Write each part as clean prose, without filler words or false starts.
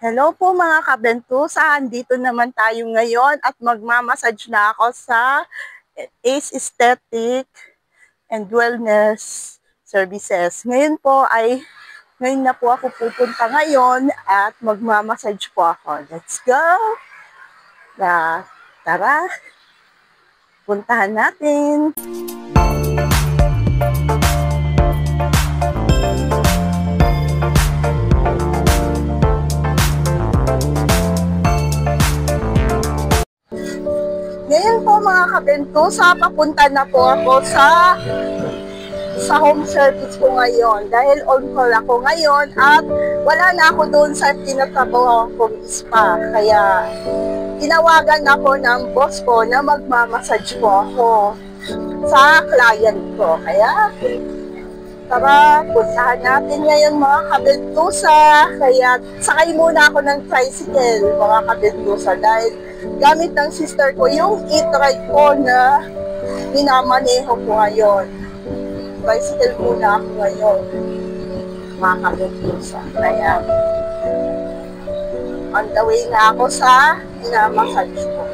Hello po mga kabentusa, andito naman tayo ngayon at magmamassage na ako sa Ace Aesthetic and Wellness Services. Ngayon na po ako pupunta ngayon at magmamassage po ako. Let's go! Tara, puntahan natin! Ngayon po mga kabentusa, papunta na po ako sa home service ko ngayon dahil on call ako ngayon at wala na ako doon sa tinatrabaho kong spa. Kaya tinawagan ako ng boss ko na magmamassage po ako sa client ko. Kaya tara, puntahan natin ngayon mga kabentusa. Kaya sakay muna ako ng tricycle mga kabentusa dahil gamit ng sister ko yung e-trike ko na minamaneho ko ngayon. Bicycle muna ako ngayon, mga kabentusa. Kaya, on the way na ako sa minamassage ko.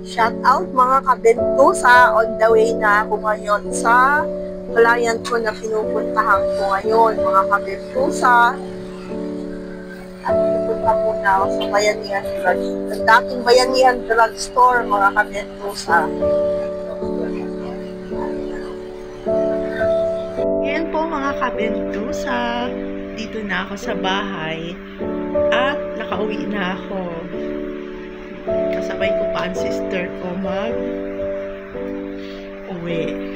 Shout out mga kabentusa, on the way na ako ngayon sa client ko na pinupuntahan ko ngayon, mga kabentusa. At pupunta muna ako sa Bayanihan Drugstore. Ang dating Bayanihan Drugstore, mga kabentusa. Ngayon po mga kabentusa, dito na ako sa bahay at nakauwi na ako. Kasabay ko pa ang sister ko mag-uwi.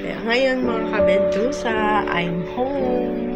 Kaya ngayon mga kabentusa, I'm home.